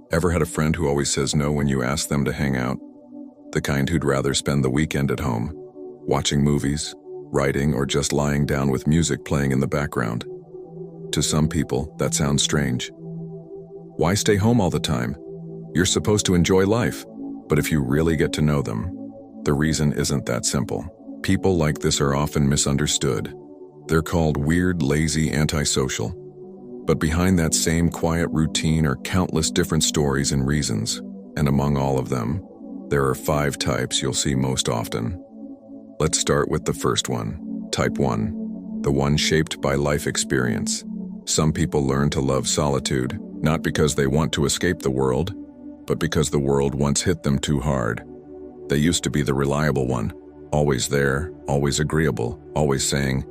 Ever had a friend who always says no when you ask them to hang out? The kind who'd rather spend the weekend at home, watching movies, writing, or just lying down with music playing in the background. To some people, that sounds strange. Why stay home all the time? You're supposed to enjoy life. But if you really get to know them, the reason isn't that simple. People like this are often misunderstood. They're called weird, lazy, antisocial. But behind that same quiet routine are countless different stories and reasons. And among all of them, there are 5 types you'll see most often. Let's start with the first one, Type 1, the one shaped by life experience. Some people learn to love solitude, not because they want to escape the world, but because the world once hit them too hard. They used to be the reliable one, always there, always agreeable, always saying,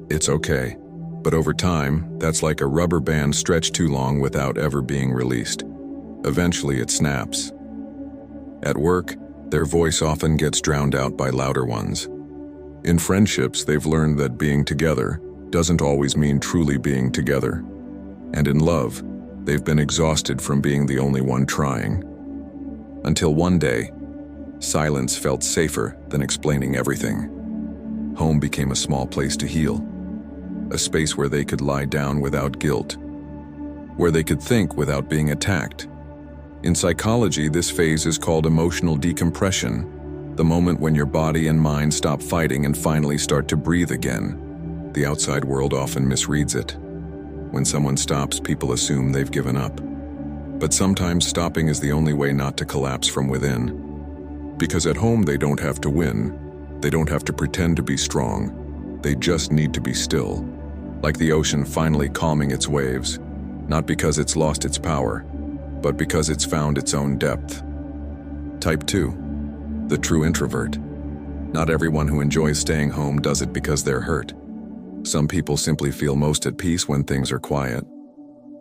"It's okay." But over time, that's like a rubber band stretched too long without ever being released. Eventually it snaps. At work, their voice often gets drowned out by louder ones. In friendships, they've learned that being together doesn't always mean truly being together. And in love, they've been exhausted from being the only one trying. Until one day, silence felt safer than explaining everything. Home became a small place to heal, a space where they could lie down without guilt, where they could think without being attacked. In psychology, this phase is called emotional decompression, the moment when your body and mind stop fighting and finally start to breathe again. The outside world often misreads it. When someone stops, people assume they've given up. But sometimes stopping is the only way not to collapse from within. Because at home they don't have to win. They don't have to pretend to be strong. They just need to be still. Like the ocean finally calming its waves, not because it's lost its power, but because it's found its own depth. Type 2, the true introvert. Not everyone who enjoys staying home does it because they're hurt. Some people simply feel most at peace when things are quiet.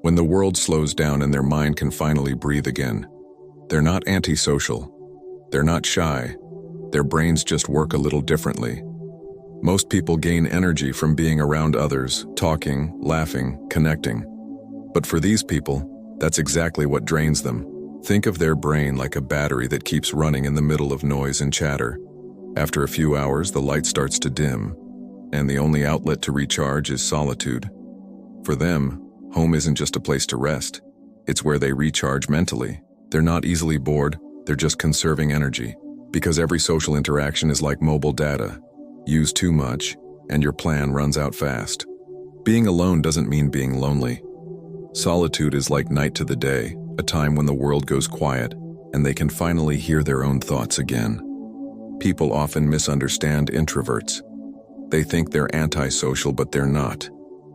When the world slows down and their mind can finally breathe again. They're not antisocial. They're not shy. Their brains just work a little differently. Most people gain energy from being around others, talking, laughing, connecting. But for these people, that's exactly what drains them. Think of their brain like a battery that keeps running in the middle of noise and chatter. After a few hours, the light starts to dim, and the only outlet to recharge is solitude. For them, home isn't just a place to rest. It's where they recharge mentally. They're not easily bored, they're just conserving energy. Because every social interaction is like mobile data. Use too much, and your plan runs out fast. Being alone doesn't mean being lonely. Solitude is like night to the day, a time when the world goes quiet, and they can finally hear their own thoughts again. People often misunderstand introverts. They think they're antisocial, but they're not.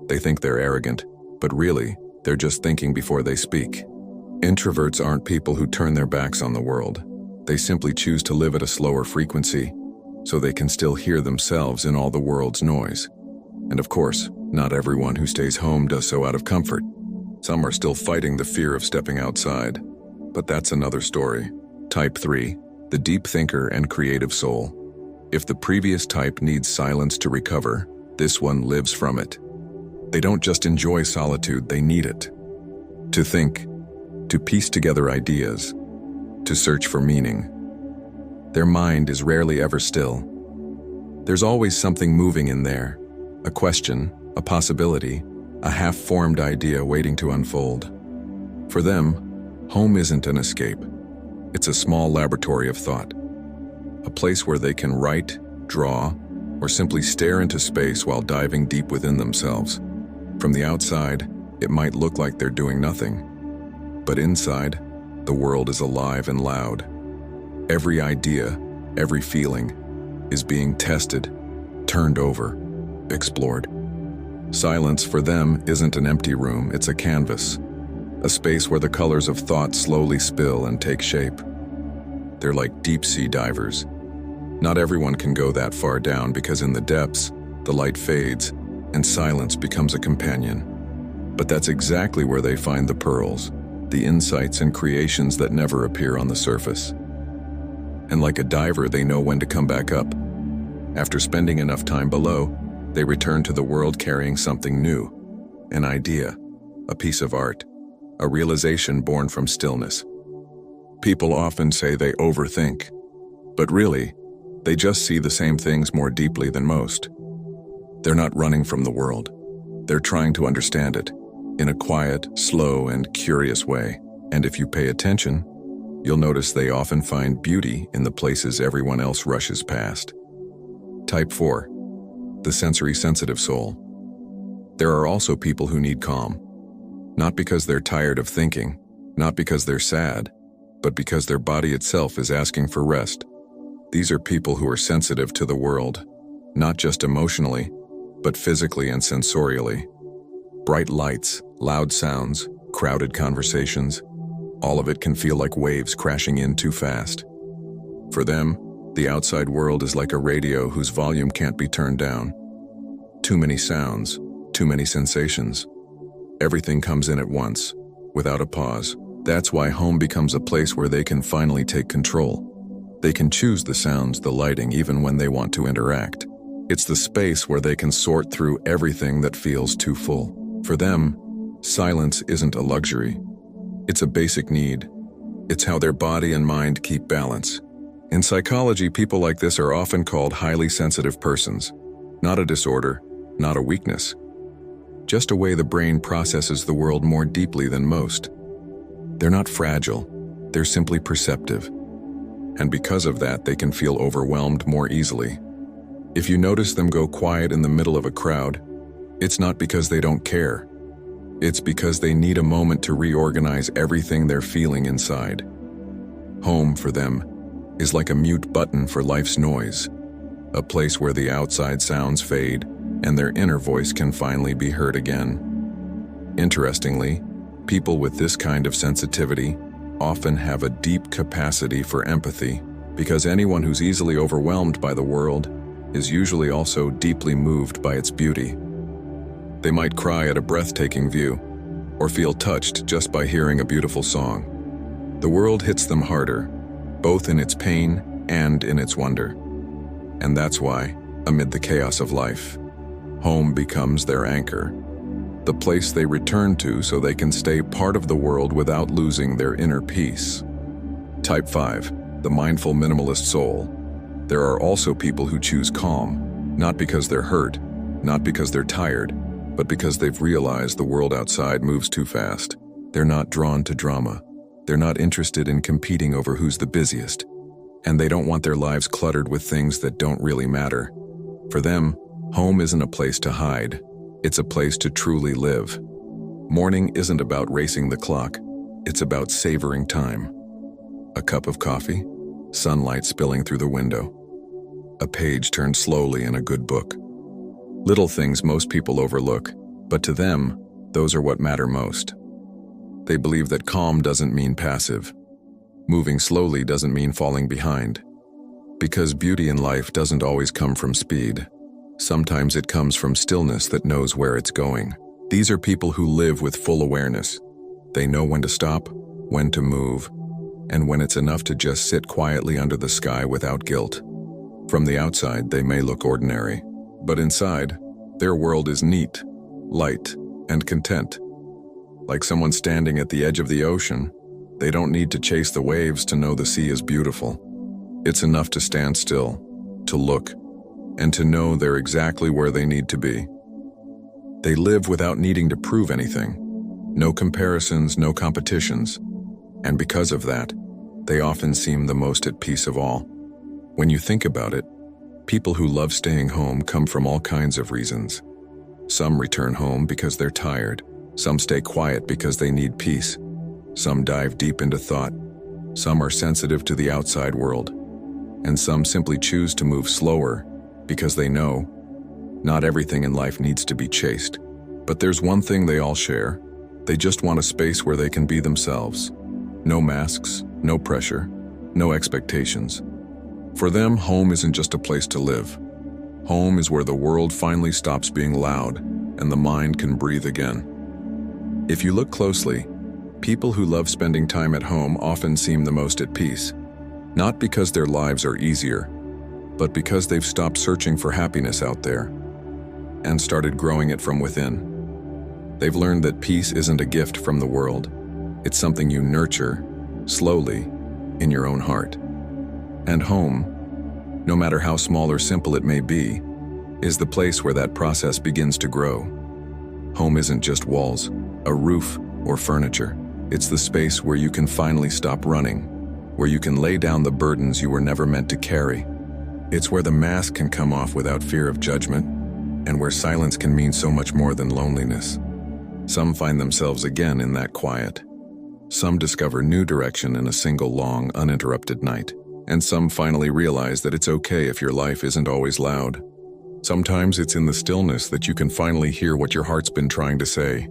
They think they're arrogant, but really, they're just thinking before they speak. Introverts aren't people who turn their backs on the world. They simply choose to live at a slower frequency, so they can still hear themselves in all the world's noise. And of course, not everyone who stays home does so out of comfort. Some are still fighting the fear of stepping outside. But that's another story. Type 3, the deep thinker and creative soul. If the previous type needs silence to recover, this one lives from it. They don't just enjoy solitude, they need it. To think, to piece together ideas, to search for meaning. Their mind is rarely ever still. There's always something moving in there, a question, a possibility, a half-formed idea waiting to unfold. For them, home isn't an escape. It's a small laboratory of thought, a place where they can write, draw, or simply stare into space while diving deep within themselves. From the outside, it might look like they're doing nothing. But inside, the world is alive and loud. Every idea, every feeling, is being tested, turned over, explored. Silence for them isn't an empty room, it's a canvas, a space where the colors of thought slowly spill and take shape. They're like deep-sea divers. Not everyone can go that far down because in the depths, the light fades and silence becomes a companion. But that's exactly where they find the pearls, the insights and creations that never appear on the surface. And like a diver, they know when to come back up. After spending enough time below, they return to the world carrying something new, an idea, a piece of art, a realization born from stillness. People often say they overthink, but really, they just see the same things more deeply than most. They're not running from the world. They're trying to understand it in a quiet, slow, and curious way. And if you pay attention, you'll notice they often find beauty in the places everyone else rushes past. Type 4. The sensory-sensitive soul. There are also people who need calm. Not because they're tired of thinking, not because they're sad, but because their body itself is asking for rest. These are people who are sensitive to the world, not just emotionally, but physically and sensorially. Bright lights, loud sounds, crowded conversations, all of it can feel like waves crashing in too fast. For them, the outside world is like a radio whose volume can't be turned down. Too many sounds, too many sensations. Everything comes in at once, without a pause. That's why home becomes a place where they can finally take control. They can choose the sounds, the lighting, even when they want to interact. It's the space where they can sort through everything that feels too full. For them, silence isn't a luxury. It's a basic need. It's how their body and mind keep balance. In psychology, people like this are often called highly sensitive persons. Not a disorder, not a weakness. Just a way the brain processes the world more deeply than most. They're not fragile, they're simply perceptive. And because of that, they can feel overwhelmed more easily. If you notice them go quiet in the middle of a crowd, it's not because they don't care. It's because they need a moment to reorganize everything they're feeling inside. Home, for them, is like a mute button for life's noise, a place where the outside sounds fade and their inner voice can finally be heard again. Interestingly, people with this kind of sensitivity often have a deep capacity for empathy, because anyone who's easily overwhelmed by the world is usually also deeply moved by its beauty. They might cry at a breathtaking view, or feel touched just by hearing a beautiful song. The world hits them harder, both in its pain and in its wonder. And that's why, amid the chaos of life, home becomes their anchor, the place they return to so they can stay part of the world without losing their inner peace. Type 5, the mindful minimalist soul. There are also people who choose calm, not because they're hurt, not because they're tired, but because they've realized the world outside moves too fast. They're not drawn to drama. They're not interested in competing over who's the busiest. And they don't want their lives cluttered with things that don't really matter. For them, home isn't a place to hide. It's a place to truly live. Morning isn't about racing the clock. It's about savoring time. A cup of coffee, sunlight spilling through the window, a page turned slowly in a good book. Little things most people overlook, but to them, those are what matter most. They believe that calm doesn't mean passive. Moving slowly doesn't mean falling behind. Because beauty in life doesn't always come from speed. Sometimes it comes from stillness that knows where it's going. These are people who live with full awareness. They know when to stop, when to move, and when it's enough to just sit quietly under the sky without guilt. From the outside, they may look ordinary, but inside, their world is neat, light, and content. Like someone standing at the edge of the ocean, they don't need to chase the waves to know the sea is beautiful. It's enough to stand still, to look, and to know they're exactly where they need to be. They live without needing to prove anything. No comparisons, no competitions. And because of that, they often seem the most at peace of all. When you think about it, people who love staying home come from all kinds of reasons. Some return home because they're tired. Some stay quiet because they need peace. Some dive deep into thought. Some are sensitive to the outside world. And some simply choose to move slower because they know not everything in life needs to be chased. But there's one thing they all share. They just want a space where they can be themselves. No masks, no pressure, no expectations. For them, home isn't just a place to live. Home is where the world finally stops being loud and the mind can breathe again. If you look closely, people who love spending time at home often seem the most at peace. Not because their lives are easier, but because they've stopped searching for happiness out there and started growing it from within. They've learned that peace isn't a gift from the world. It's something you nurture, slowly, in your own heart. And home, no matter how small or simple it may be, is the place where that process begins to grow. Home isn't just walls, a roof, or furniture. It's the space where you can finally stop running, where you can lay down the burdens you were never meant to carry. It's where the mask can come off without fear of judgment, and where silence can mean so much more than loneliness. Some find themselves again in that quiet. Some discover new direction in a single long, uninterrupted night. And some finally realize that it's okay if your life isn't always loud. Sometimes it's in the stillness that you can finally hear what your heart's been trying to say.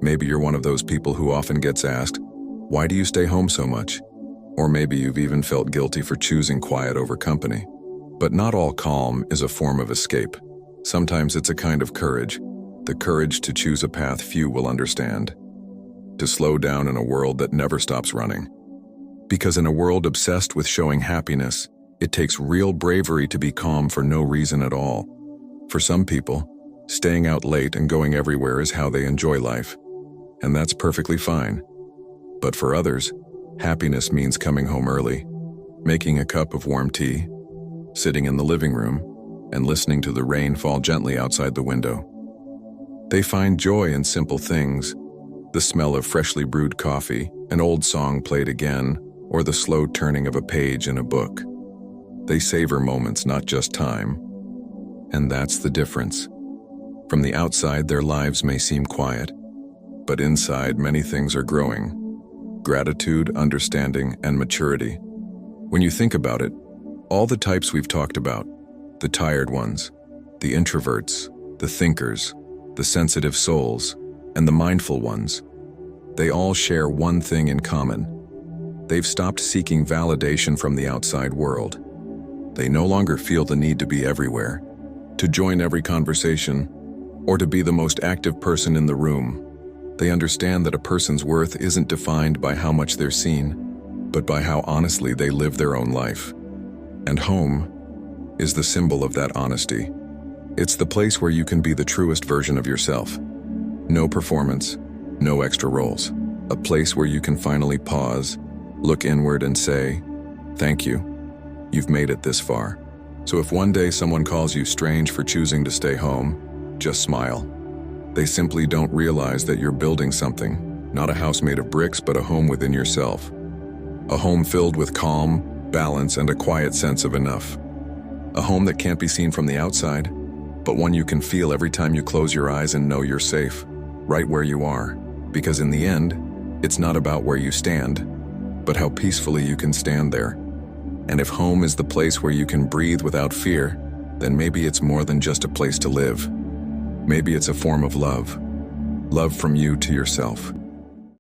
Maybe you're one of those people who often gets asked, "Why do you stay home so much?" Or maybe you've even felt guilty for choosing quiet over company. But not all calm is a form of escape. Sometimes it's a kind of courage, the courage to choose a path few will understand. To slow down in a world that never stops running. Because in a world obsessed with showing happiness, it takes real bravery to be calm for no reason at all. For some people, staying out late and going everywhere is how they enjoy life. And that's perfectly fine. But for others, happiness means coming home early, making a cup of warm tea, sitting in the living room, and listening to the rain fall gently outside the window. They find joy in simple things, the smell of freshly brewed coffee, an old song played again, or the slow turning of a page in a book. They savor moments, not just time. And that's the difference. From the outside, their lives may seem quiet, but inside, many things are growing. Gratitude, understanding, and maturity. When you think about it, all the types we've talked about, the tired ones, the introverts, the thinkers, the sensitive souls, and the mindful ones, they all share one thing in common. They've stopped seeking validation from the outside world. They no longer feel the need to be everywhere, to join every conversation, or to be the most active person in the room. They understand that a person's worth isn't defined by how much they're seen, but by how honestly they live their own life. And home is the symbol of that honesty. It's the place where you can be the truest version of yourself. No performance, no extra roles. A place where you can finally pause, look inward and say, "Thank you. You've made it this far." So if one day someone calls you strange for choosing to stay home, just smile. They simply don't realize that you're building something, not a house made of bricks, but a home within yourself. A home filled with calm, balance, and a quiet sense of enough. A home that can't be seen from the outside, but one you can feel every time you close your eyes and know you're safe, right where you are. Because in the end, it's not about where you stand, but how peacefully you can stand there. And if home is the place where you can breathe without fear, then maybe it's more than just a place to live. Maybe it's a form of love. Love from you to yourself.